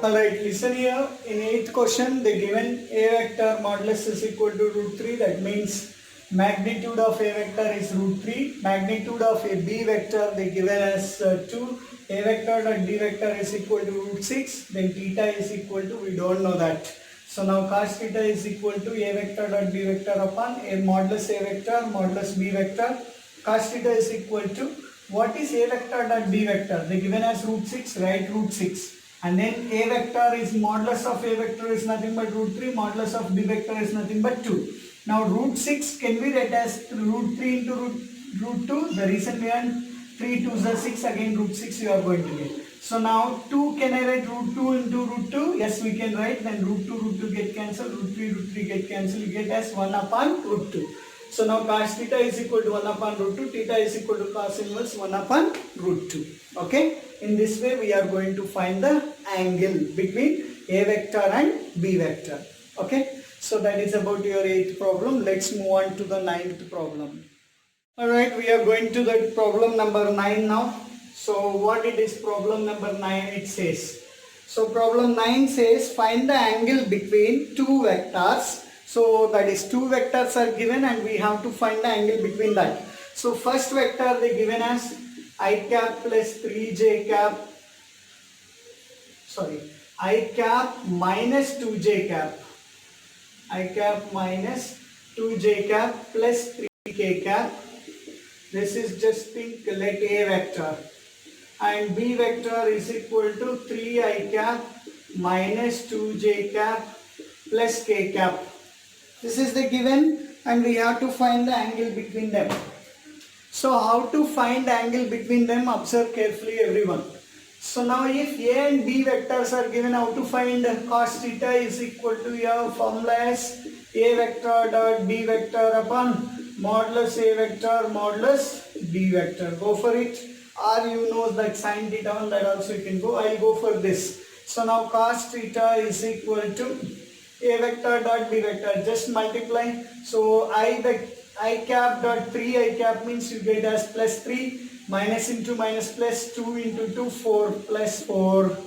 Alright, listen here. In 8th question, they given a vector modulus is equal to root 3. That means magnitude of a vector is root 3. Magnitude of a b vector they given as 2. A vector dot b vector is equal to root 6. Then theta is equal to, we don't know that. So now cos theta is equal to a vector dot b vector upon a modulus b vector. Cos theta is equal to, what is a vector dot b vector? They given as root 6, write root 6. And then a vector is modulus of a vector is nothing but root 3, modulus of b vector is nothing but 2. Now root 6 can be read as root 3 into root 2. The reason behind 3 2s are 6, again root 6 you are going to get. So now 2, can I write root 2 into root 2? Yes, we can write. Then root 2 get cancelled, root 3 get cancelled. You get as 1 upon root 2. So now cos theta is equal to 1 upon root 2. Theta is equal to cos inverse 1 upon root 2. Okay. In this way we are going to find the angle between a vector and b vector. Okay. So that is about your 8th problem. Let's move on to the 9th problem. Alright, we are going to the problem number 9 now. So what it is, problem number 9 it says. So problem 9 says find the angle between two vectors. So that is two vectors are given and we have to find the angle between that. So first vector they given as I cap plus 3j cap, I cap minus 2j cap, I cap minus 2j cap plus 3k cap. This is just think let a vector, and b vector is equal to 3i cap minus 2j cap plus k cap. This is the given and we have to find the angle between them. So how to find the angle between them? Observe carefully everyone. So now if a and b vectors are given, how to find cos theta is equal to your formula as a vector dot b vector upon modulus a vector modulus b vector. Go for it. Or you know that sin theta on that also you can go. I'll go for this. So now cos theta is equal to a vector dot b vector. Just multiply. So I cap dot 3 I cap means you get as plus 3, minus into minus plus 2 into 2 4 plus 4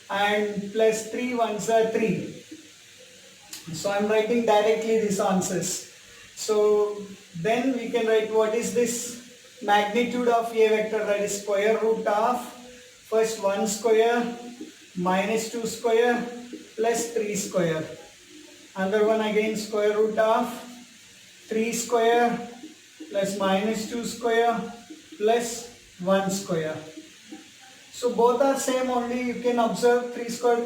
and plus 3 ones are 3. So I am writing directly these answers. So then we can write what is this magnitude of a vector, that is square root of first 1 square minus 2 square plus 3 square. Another one again square root of 3 square plus minus 2 square plus 1 square. So both are same, only you can observe 3 square,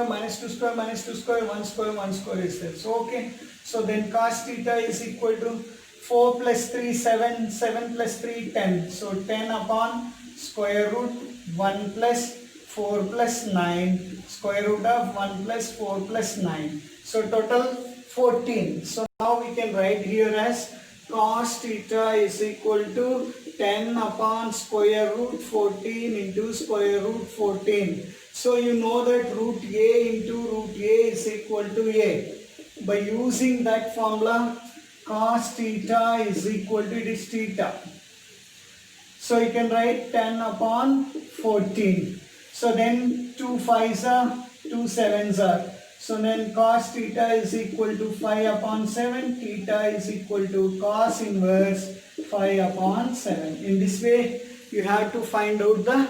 minus 2 square, 1 square is there. So okay. So then cos theta is equal to 4 plus 3, 7, 7 plus 3, 10. So 10 upon square root 1 plus 4 plus 9, square root of 1 plus 4 plus 9. So total 14. So now we can write here as cos theta is equal to 10 upon square root 14 into square root 14. So you know that root a into root a is equal to a. By using that formula, cos theta is equal to, it is theta. So you can write 10 upon 14. So then 2 5s are, 2 7s are. So then cos theta is equal to 5 upon 7. Theta is equal to cos inverse 5 upon 7. In this way, you have to find out the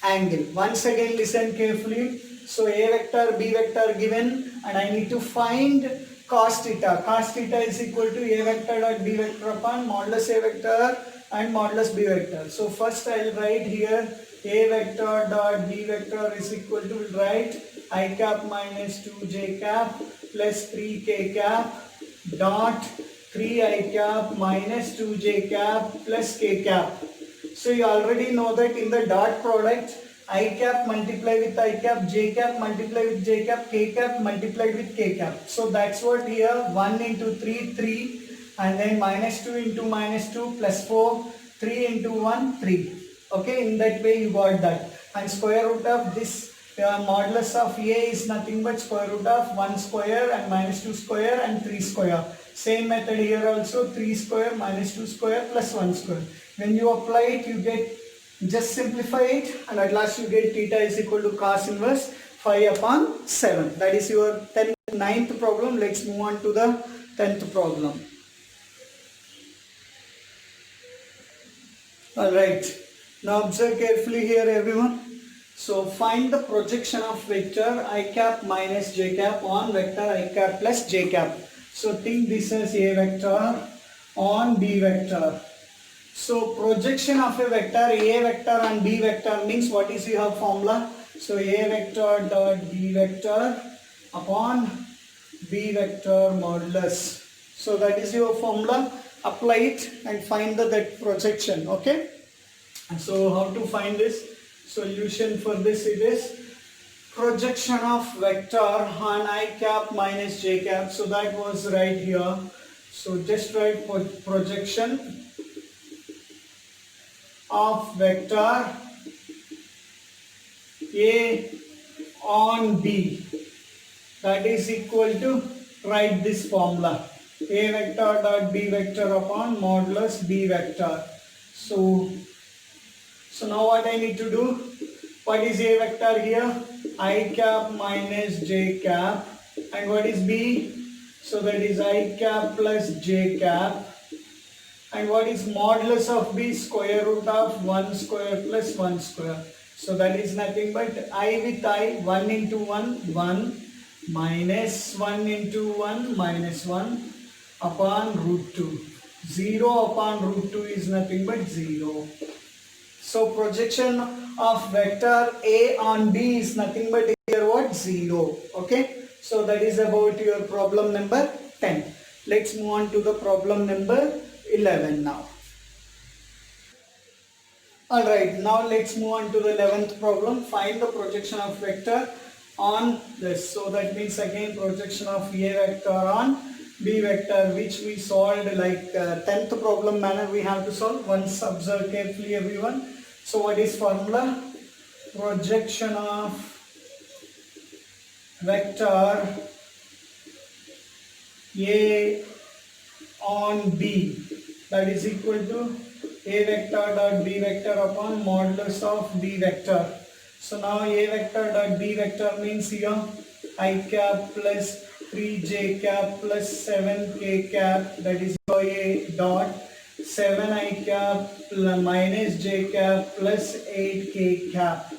angle. Once again, listen carefully. So a vector, b vector given, and I need to find cos theta. Cos theta is equal to a vector dot b vector upon modulus a vector and modulus b vector. So first I will write here a vector dot b vector is equal to, we'll write I cap minus 2j cap plus 3k cap dot 3i cap minus 2j cap plus k cap. So you already know that in the dot product, I cap multiply with I cap, j cap multiply with j cap, k cap multiplied with k cap. So that's what here 1 into 3, 3, and then minus 2 into minus 2 plus 4, 3 into 1, 3. Okay, in that way you got that. And square root of this modulus of a is nothing but square root of 1 square and minus 2 square and 3 square. Same method here also, 3 square minus 2 square plus 1 square. When you apply it, you get, just simplify it, and at last you get theta is equal to cos inverse 5 upon 7. That is your 9th problem. Let's move on to the 10th problem. Alright, now observe carefully here everyone. So find the projection of vector I cap minus j cap on vector I cap plus j cap. So think this as a vector on b vector. So projection of a vector A vector on B vector means what is your formula? So A vector dot B vector upon B vector modulus. So that is your formula. Apply it and find that projection. Okay. So how to find this? Solution for this it is projection of vector on I cap minus j cap. So that was right here. So just write projection of vector A on B, that is equal to, write this formula, A vector dot B vector upon modulus B vector. So now what I need to do? What is A vector here? I cap minus j cap. And what is B? So that is I cap plus j cap. And what is modulus of B? Square root of 1 square plus 1 square. So that is nothing but I with I, 1 into 1, 1, minus 1 into 1, minus 1, upon root 2. 0 upon root 2 is nothing but 0. So projection of vector A on B is nothing but here what? 0. Okay. So that is about your problem number 10. Let's move on to the problem number 11 now. Alright, now let's move on to the 11th problem. Find the projection of vector on this. So that means again projection of A vector on B vector, which we solved like 10th problem manner we have to solve. Once observe carefully everyone. So what is formula? Projection of vector A on B, that is equal to A vector dot B vector upon modulus of B vector. So now A vector dot B vector means here I cap plus 3j cap plus 7k cap, that is A dot 7i cap minus j cap plus 8k cap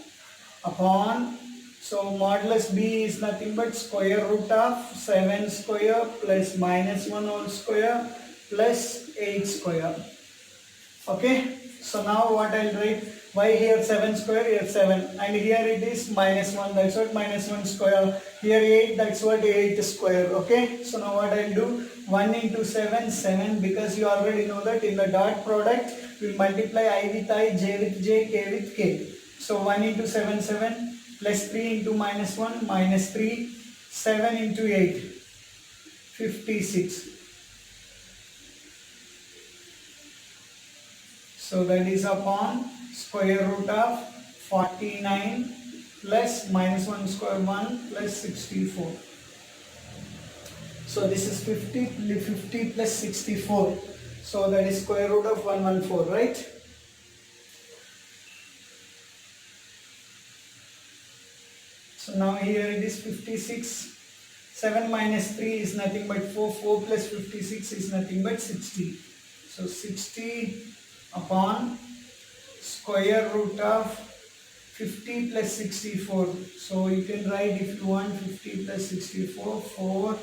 upon, so modulus B is nothing but square root of 7 square plus minus 1 whole square plus 8 square. Okay, so now what I'll write? Why here 7 square? Here 7, and here it is minus 1, that's what minus 1 square. Here 8, that's what 8 square. Okay, so now what I'll do? 1 into 7, 7, because you already know that in the dot product we'll multiply I with I, j with j, k with k. So 1 into 7, 7, plus 3 into minus 1, minus 3, 7 into 8, 56. So that is upon square root of 49 plus minus 1 square 1 plus 64. So this is 50 plus 64. So that is square root of 114, right? So now here it is 56. 7 minus 3 is nothing but 4. 4 plus 56 is nothing but 60. So 60 upon square root of 50 plus 64. So you can write if you want 50 plus 64, 4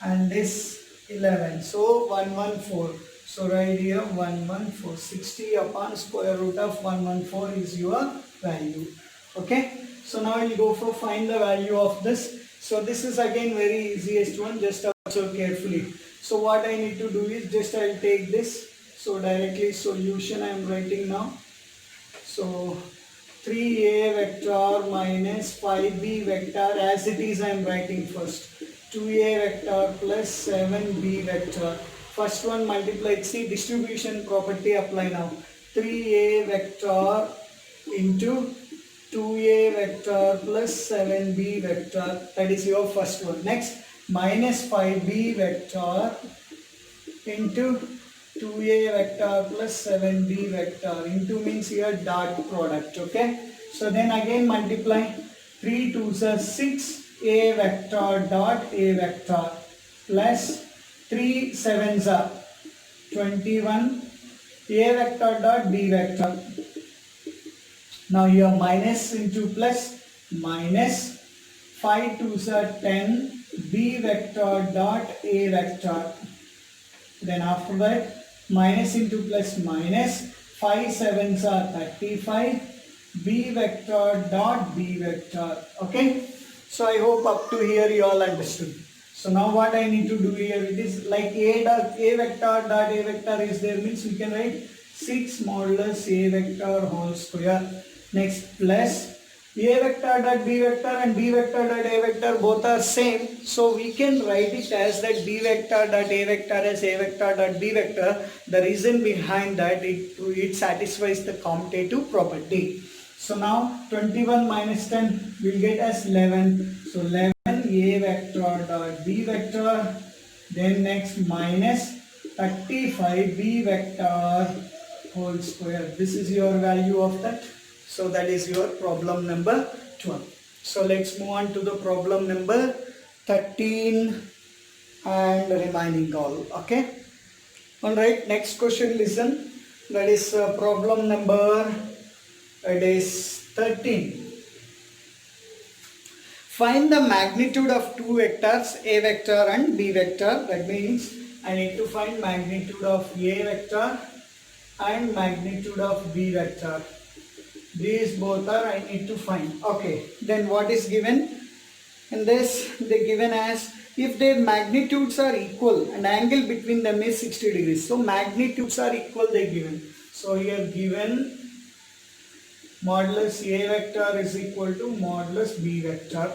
and this 11. So 114. So write here 114. 60 upon square root of 114 is your value. Okay. So now you go for find the value of this. So this is again very easiest one. Just observe carefully. So what I need to do is just I'll take this. So directly solution I am writing now. So 3a vector minus 5b vector as it is I am writing first. 2a vector plus 7b vector. First one multiplied. See distribution property apply now. 3a vector into 2a vector plus 7b vector. That is your first one. Next minus 5b vector into 2a vector plus 7b vector. Into means here dot product. Okay. So then again multiply 3 2s are 6 a vector dot a vector plus 3 7s are 21 a vector dot b vector. Now here minus into plus minus 5 2s are 10 b vector dot a vector. Then after that minus into plus minus 5 7s are 35 b vector dot b vector. Okay, so I hope up to here you all understood. So now what I need to do here, it is like a vector dot a vector is there, means we can write 6 modulus a vector whole square. Next plus a vector dot b vector and b vector dot a vector both are same, so we can write it as that b vector dot a vector as a vector dot b vector. The reason behind that, it satisfies the commutative property. So now 21 minus 10 will get as 11. So 11 a vector dot b vector. Then next minus 35 b vector whole square. This is your value of that. So that is your problem number 12. So let's move on to the problem number 13 and remaining all. Okay. Alright, next question, listen. That is problem number, it is 13. Find the magnitude of two vectors, a vector and b vector. That means I need to find magnitude of a vector and magnitude of b vector. These both are I need to find. Okay, then what is given? In this they given as, if their magnitudes are equal and angle between them is 60 degrees. So magnitudes are equal, they given. So here given modulus a vector is equal to modulus b vector.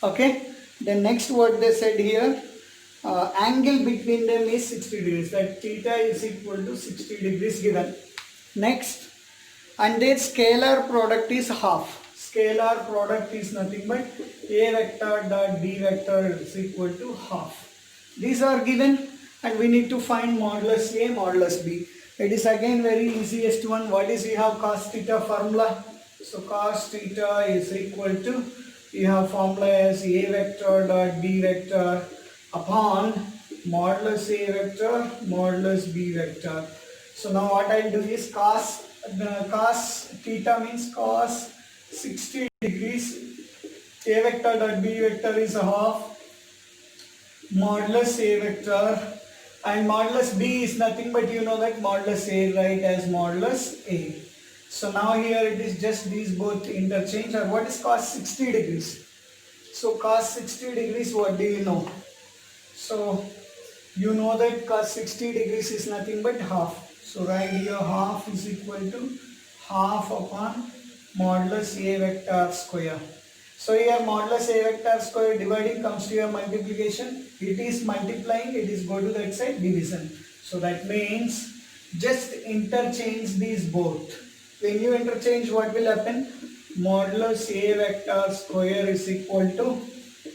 Okay, then next what they said here, angle between them is 60 degrees, that theta is equal to 60 degrees given. Next, and their scalar product is half. Scalar product is nothing but a vector dot b vector is equal to half. These are given and we need to find modulus a, modulus b. It is again very easiest one. What is, we have cos theta formula. So cos theta is equal to, you have formula as a vector dot b vector upon modulus a vector modulus b vector. So now what I will do is cos theta means cos 60 degrees, a vector dot b vector is a half, modulus a vector, and modulus b is nothing but you know that modulus a, right, as modulus a. So now here it is just these both interchange. And what is cos 60 degrees? So cos 60 degrees, what do you know? So you know that cos 60 degrees is nothing but half. So right here half is equal to half upon modulus a vector square. So here modulus a vector square dividing comes to your multiplication. It is multiplying, it is go to that side division. So that means just interchange these both. When you interchange, what will happen? Modulus a vector square is equal to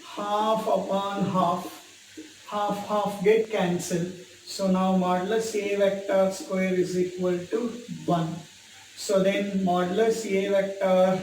half upon half. Half get cancelled. So now modulus a vector square is equal to 1. So then modulus a vector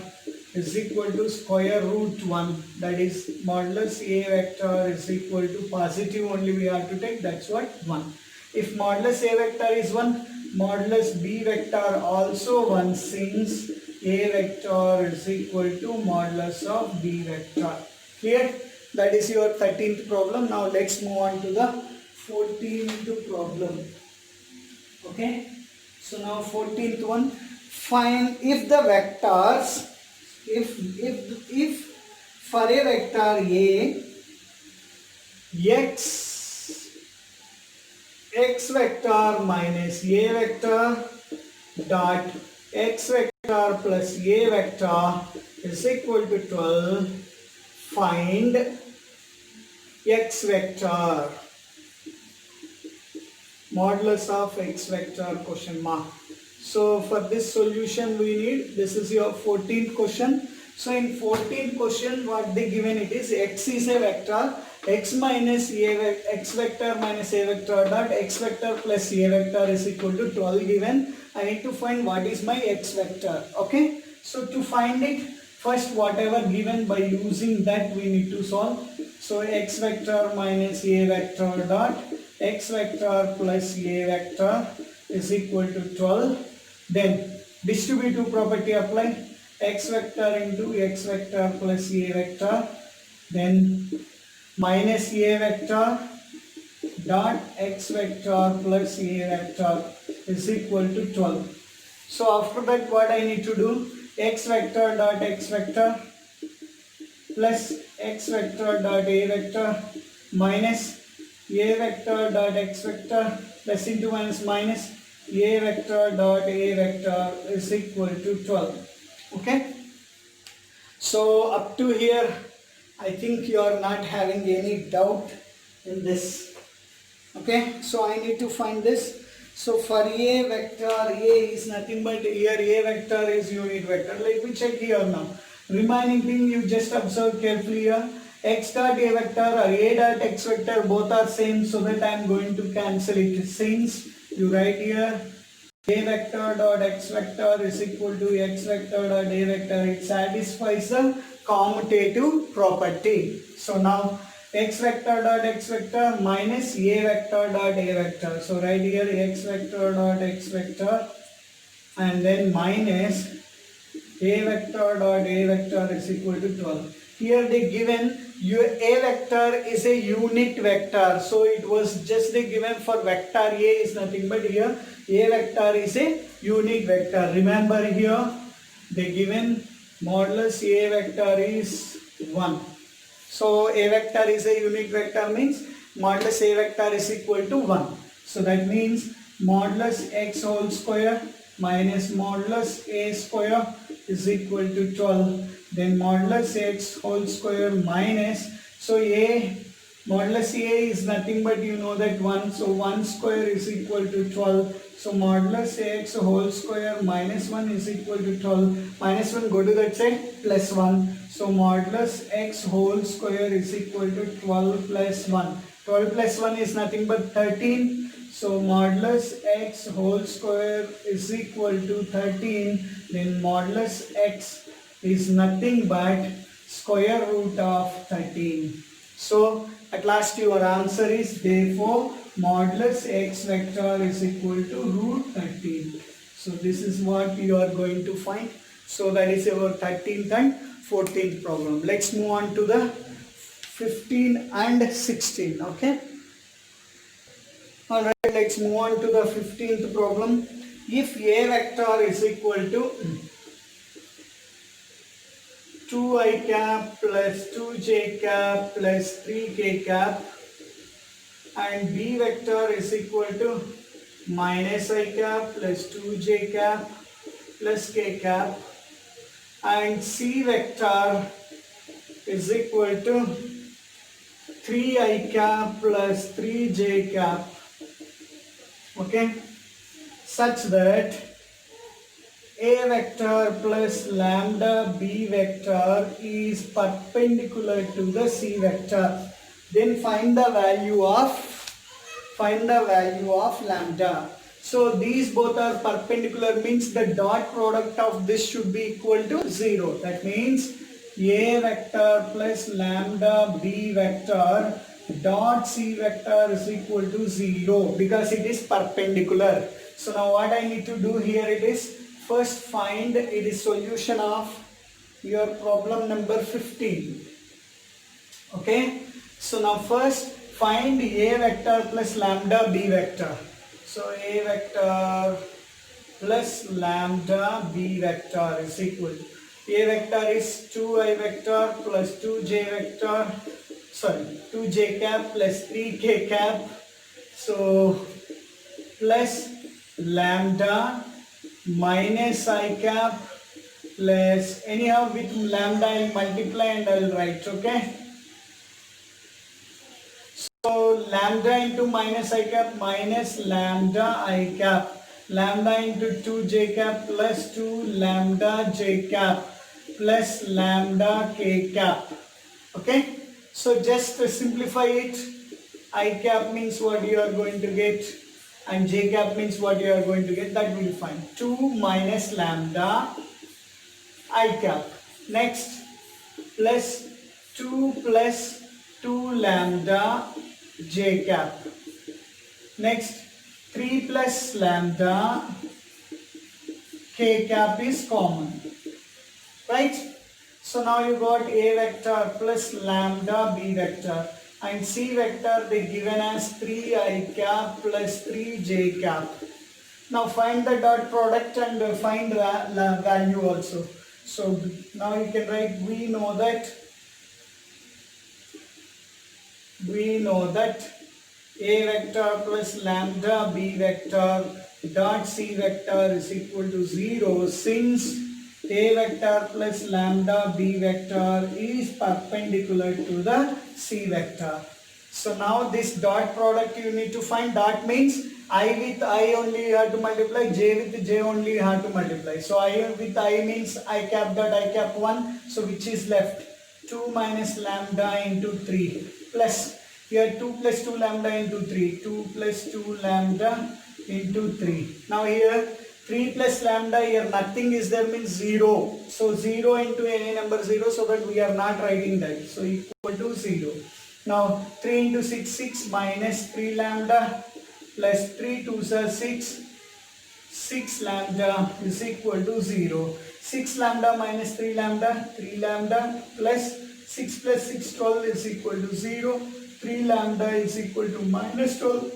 is equal to square root 1. That is modulus a vector is equal to positive only we have to take. That's what 1. If modulus a vector is 1, modulus b vector also 1, since a vector is equal to modulus of b vector. Clear? That is your 13th problem. Now let's move on to the 14th problem. Okay. So now 14th one. Find if the vectors, if for a vector a, x vector minus a vector dot x vector plus a vector is equal to 12, find x vector, modulus of x vector question mark. So for this solution we need, this is your 14th question. So in 14th question what they given, it is x is a vector, x minus a x vector minus a vector dot x vector plus a vector is equal to 12 given. I need to find what is my x vector. Okay, so to find it, First, whatever given, by using that we need to solve. So x vector minus a vector dot x vector plus a vector is equal to 12. Then distributive property apply. X vector into x vector plus a vector. Then minus a vector dot x vector plus a vector is equal to 12. So after that, what I need to do? X vector dot x vector plus x vector dot a vector minus a vector dot x vector plus into minus a vector dot a vector is equal to 12. Okay. So up to here, I think you are not having any doubt in this. Okay, so I need to find this. So for a vector, a is nothing but here a vector is unit vector. Let me check here now. Remaining thing you just observe carefully here. X dot a vector or a dot x vector both are same, so that I am going to cancel it. Since you write here a vector dot x vector is equal to x vector dot a vector, it satisfies the commutative property. So now x vector dot x vector minus a vector dot a vector. So write here x vector dot x vector and then minus a vector dot a vector is equal to 12. Here they given your a vector is a unit vector. So it was just they given for vector a is nothing but here a vector is a unit vector. Remember here they given modulus a vector is 1. So a vector is a unit vector means modulus a vector is equal to 1. So that means modulus x whole square minus modulus a square is equal to 12. Then modulus x whole square minus, so a modulus a is nothing but you know that 1. So 1 square is equal to 12. So modulus x whole square minus 1 is equal to 12. Minus 1 go to that side, plus 1. So modulus x whole square is equal to 12 plus 1. 12 plus 1 is nothing but 13. So modulus x whole square is equal to 13. Then modulus x is nothing but square root of 13. So at last your answer is therefore modulus x vector is equal to root 13. So this is what you are going to find. So that is our 13th and 14th problem. Let's move on to the 15 and 16. Okay. Alright, let's move on to the 15th problem. If a vector is equal to 2i cap plus 2j cap plus 3k cap and b vector is equal to minus I cap plus 2j cap plus k cap and c vector is equal to 3i cap plus 3j cap, okay, such that a vector plus lambda b vector is perpendicular to the c vector. Then find the value of lambda. So these both are perpendicular means the dot product of this should be equal to 0. That means a vector plus lambda b vector dot c vector is equal to 0 because it is perpendicular. So now what I need to do here it is first find it is solution of your problem number 15. Okay. So now first find a vector plus lambda b vector. So a vector plus lambda b vector is equal to a vector is 2i vector plus 2j cap plus 3k cap. So plus lambda minus I cap plus anyhow with lambda I will multiply and I will write, okay. So lambda into minus I cap minus lambda I cap, lambda into 2j cap plus 2 lambda j cap plus lambda k cap, okay. So just to simplify it, I cap means what you are going to get and j cap means what you are going to get, that we will find 2 minus lambda I cap Next, plus 2 plus 2 lambda j cap. Next, 3 plus lambda k cap is common. Right? So now you got a vector plus lambda b vector, and c vector they given as 3I cap plus 3j cap. Now find the dot product and find the value also. So now you can write, we know that a vector plus lambda b vector dot c vector is equal to 0, since a vector plus lambda b vector is perpendicular to the c vector. So now this dot product you need to find. Dot means I with I only you have to multiply, j with j only you have to multiply. So I with I means I cap dot I cap 1. So which is left? 2 minus lambda into 3 plus, here 2 plus 2 lambda into 3, 2 plus 2 lambda into 3. Now here 3 plus lambda, here nothing is there means 0. So 0 into any number 0, so that we are not writing that. So equal to 0. Now 3 into 6, 6 minus 3 lambda plus 3 2s are 6. 6 lambda is equal to 0. 6 lambda minus 3 lambda, 3 lambda plus 6 plus 6, 12 is equal to 0. 3 lambda is equal to minus 12.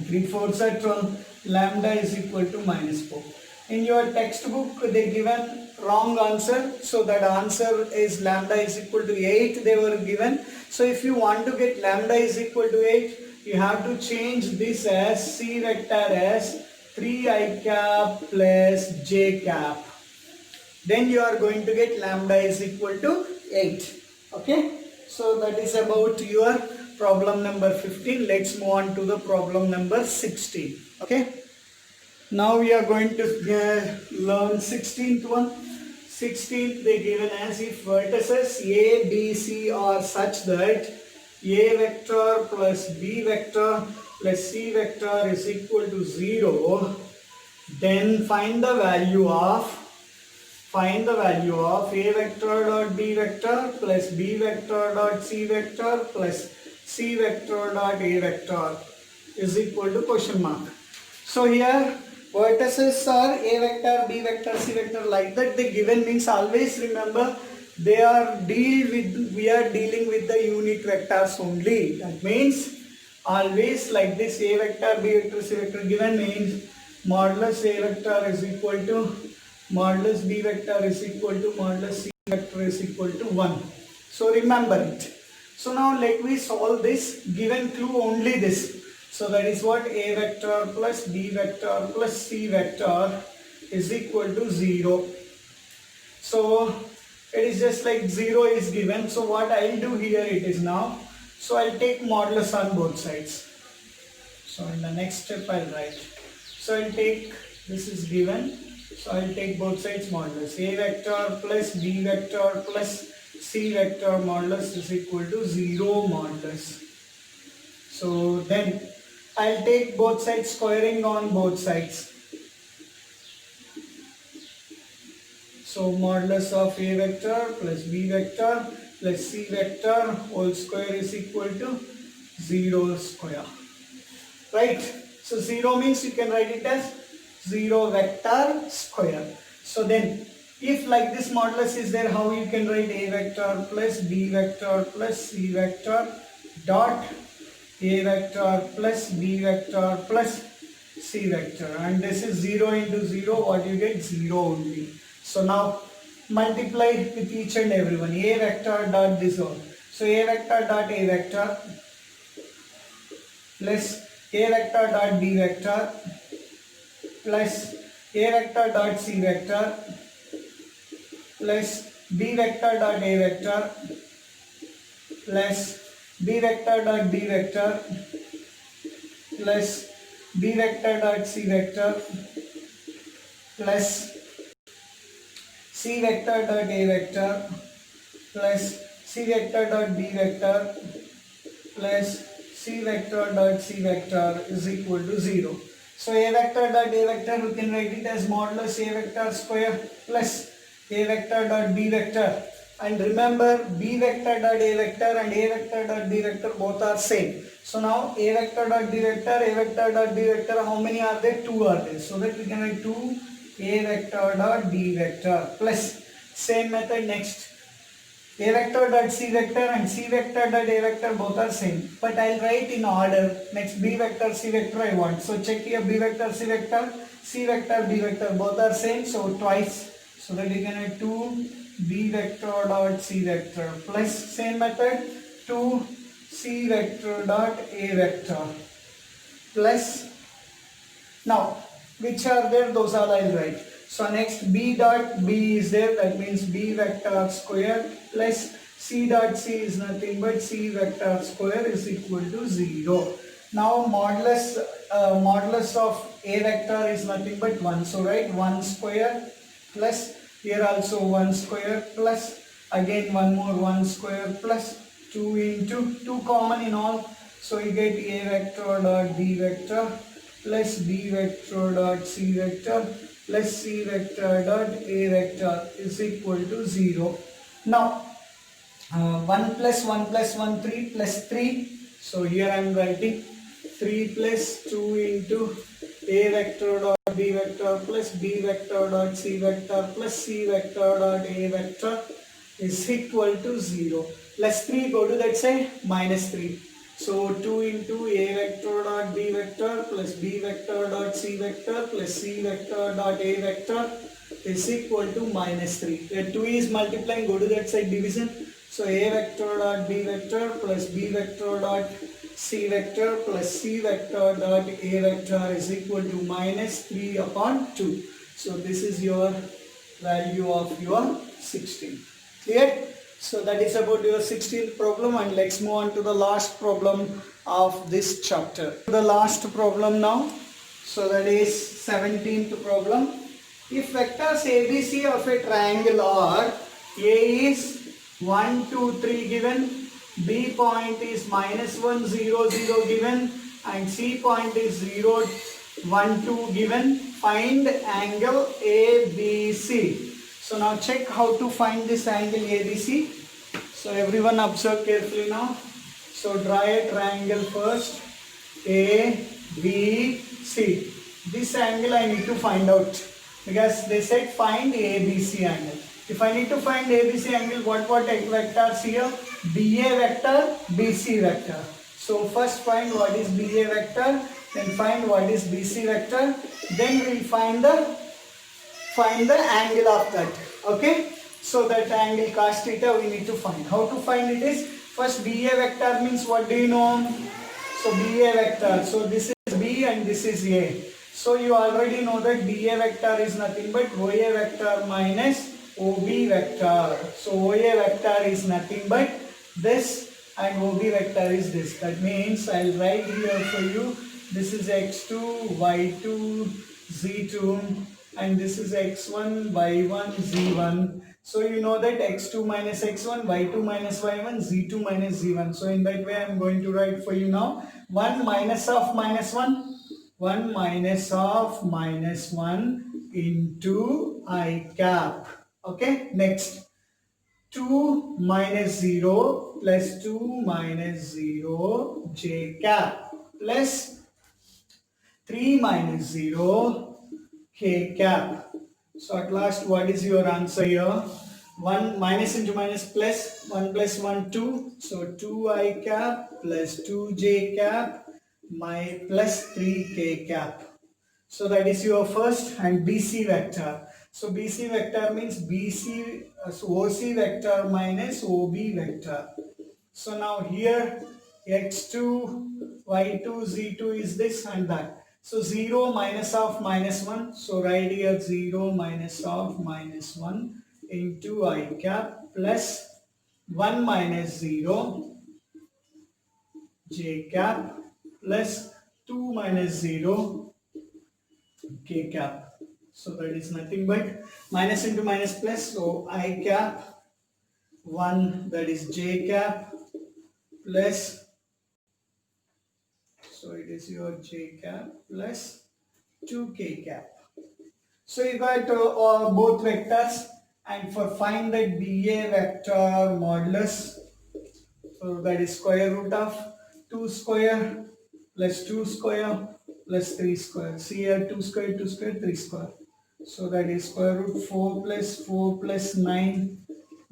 3 4s are 12. Lambda is equal to minus 4. In your textbook they given wrong answer, so that answer is lambda is equal to 8 they were given. So if you want to get lambda is equal to 8, you have to change this as c vector as 3I cap plus j cap. Then you are going to get lambda is equal to 8. Okay, so that is about your problem number 15. Let's move on to the problem number 16. Okay, now we are going to learn 16th one. 16th they given as, if vertices a, b, c are such that a vector plus b vector plus c vector is equal to 0, then find the value of a vector dot b vector plus b vector dot c vector plus c vector dot a vector is equal to question mark. So here vertices are a vector, b vector, c vector, like that they given means always remember we are dealing with the unit vectors only. That means always like this, a vector, b vector, c vector given means modulus a vector is equal to modulus b vector is equal to modulus c vector is equal to 1. So remember it. So now let me solve this. Given clue only this. So that is what, a vector plus b vector plus c vector is equal to 0. So it is just like 0 is given. So what I will do here it is now. So I will take modulus on both sides. So in the next step I will write. So I will take, this is given. So I will take both sides modulus. A vector plus b vector plus c vector modulus is equal to 0 modulus. So then I will take both sides squaring on both sides. So modulus of a vector plus b vector plus c vector whole square is equal to 0 square. Right? So 0 means you can write it as 0 vector square. So then if like this modulus is there, how you can write a vector plus b vector plus c vector dot a vector plus b vector plus c vector, and this is 0 into 0, what you get? 0 only. So now multiply with each and every one. A vector dot this one. So a vector dot a vector plus a vector dot b vector plus a vector dot c vector plus b vector dot a vector plus b vector dot b vector plus b vector dot c vector plus c vector dot a vector plus c vector dot b vector plus c vector dot c vector is equal to 0. So a vector dot a vector, we can write it as modulus a vector square plus A vector dot B vector. And remember, B vector dot A vector and A vector dot B vector both are same. So now A vector dot B vector, A vector dot B vector, how many are there? 2 are there. So that we can write 2 A vector dot B vector plus same method next. A vector dot C vector and C vector dot A vector both are same. But I'll write in order. Next B vector C vector I want. So check here, B vector C vector, C vector B vector both are same. So twice. So that we can write 2 B vector dot C vector plus same method 2 C vector dot A vector plus, now which are there, those are I'll write. So next B dot B is there, that means B vector square plus C dot C is nothing but C vector square is equal to 0. Now modulus of A vector is nothing but 1. So write 1 square plus here also 1 square plus again one more 1 square plus 2 into 2 common in all. So you get A vector dot B vector plus B vector dot C vector plus C vector dot A vector is equal to 0. Now 1 plus 1 plus 1 3 plus 3. So here I am writing 3 plus 2 into A vector dot B vector plus B vector dot C vector plus C vector dot A vector is equal to 0. Plus 3, go to that side, minus 3. So 2 into A vector dot B vector plus B vector dot C vector plus C vector dot A vector is equal to minus 3. Where 2 is multiplying, go to that side, division. So A vector dot B vector plus B vector dot C vector plus C vector dot A vector is equal to minus 3 upon 2. So this is your value of your 16. Clear? So that is about your 16th problem, and let's move on to the last problem of this chapter. The last problem now. So that is 17th problem. If vectors ABC of a triangle are A is 1, 2, 3 given, B point is minus 1, 0, 0 given, and C point is 0, 1, 2 given, find angle ABC. So now check how to find this angle ABC. So everyone observe carefully now. So draw a triangle first. A, B, C. This angle I need to find out because they said find ABC angle. If I need to find ABC angle, what vectors here? BA vector, BC vector. So first find what is BA vector, then find what is BC vector, then we will find the angle of that. Okay? So that angle cos theta we need to find. How to find it is, first BA vector means what do you know? So BA vector, so this is B and this is A. So you already know that BA vector is nothing but OA vector minus OB vector. So OA vector is nothing but this and OB vector is this. That means I'll write here for you, this is x2, y2, z2 and this is x1, y1, z1. So you know that x2 minus x1, y2 minus y1, z2 minus z1. So in that way I am going to write for you now 1 minus of minus 1. 1 minus of minus 1 into I cap. Okay, next 2 minus 0 plus 2 minus 0 j cap plus 3 minus 0 k cap. So at last what is your answer here? 1 minus into minus plus 1 plus 1 2. So 2 I cap plus 2 j cap my plus 3 k cap. So that is your first, and BC vector. So BC vector means OC vector minus OB vector. So now here x2, y2, z2 is this and that. So 0 minus of minus 1. So write here 0 minus of minus 1 into I cap plus 1 minus 0 j cap plus 2 minus 0 k cap. So that is nothing but minus into minus plus. So I cap 1, that is j cap plus, so it is your j cap plus 2 k cap. So you got both vectors, And for find that BA vector modulus, so that is square root of 2 square plus 2 square plus 3 square. See here 2 square, 2 square, 3 square. So that is square root 4 plus 9.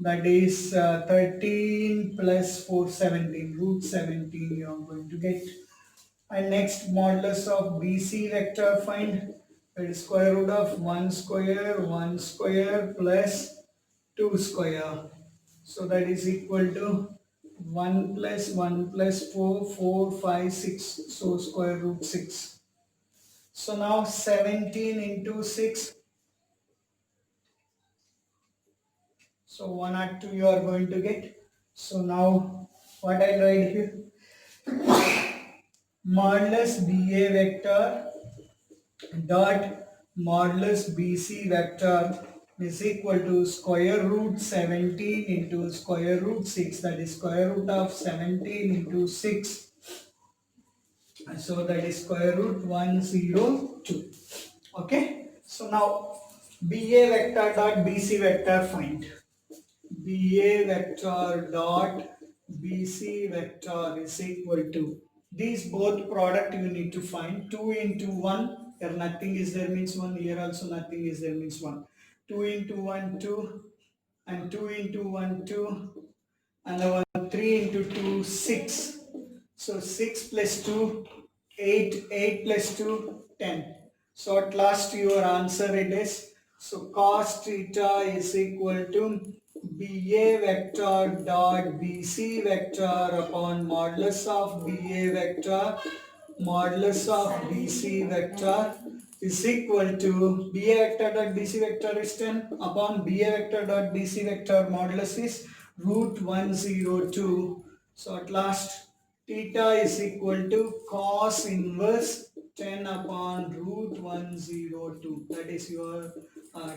That is 13 plus 4, 17. Root 17 you are going to get. And next modulus of BC vector find. That is square root of 1 square plus 2 square. So that is equal to 1 plus 4, 4, 5, 6. So square root 6. So now 17 into 6. So 102 you are going to get. So now what I'll write here? Modulus BA vector dot modulus BC vector is equal to square root 17 into square root 6, that is square root of 17 into 6, so that is square root 102. Okay, so now BA vector dot BC vector find. BA vector dot BC vector is equal to, these both product you need to find. 2 into 1, here nothing is there means 1, here also nothing is there means 1. 2 into 1 2, and 2 into 1 2, and the one 3 into 2 6. So 6 plus 2 8, 8 plus 2 10. So at last your answer it is, so cos theta is equal to BA vector dot BC vector upon modulus of BA vector modulus of BC vector is equal to BA vector dot BC vector is 10 upon BA vector dot BC vector modulus is root 102. So at last theta is equal to cos inverse 10 upon root 102. That is your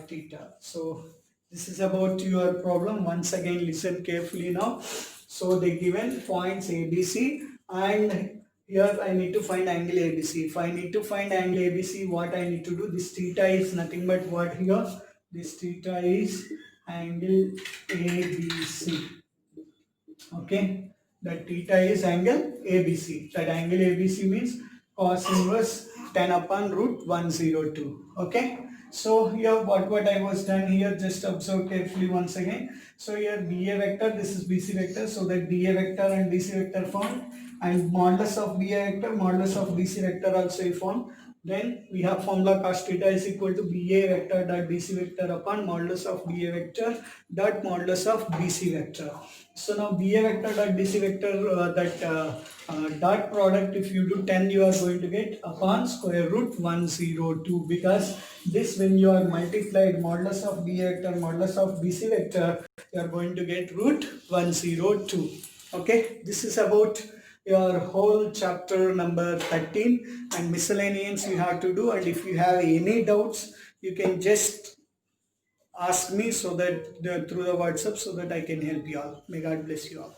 theta. So this is about your problem. Once again listen carefully now. So they given points ABC, and here I need to find angle ABC. If I need to find angle ABC, what I need to do, this theta is nothing but what here? This theta is angle ABC. Okay, that theta is angle ABC. That angle ABC means cos inverse 10 upon root 102. Okay, so here what I was done here, just observe carefully once again. So here BA vector, this is BC vector, so that BA vector and BC vector found, and modulus of BA vector, modulus of BC vector also is found. Then we have formula cos theta is equal to BA vector dot BC vector upon modulus of BA vector dot modulus of BC vector. So now BA vector dot BC vector, dot product, if you do 10 you are going to get upon square root 102, because this when you are multiplied modulus of BA vector modulus of BC vector, you are going to get root 102. Okay, this is about your whole chapter number 13, and miscellaneous you have to do, and if you have any doubts you can just ask me, so that through the WhatsApp, so that I can help you all. May God bless you all.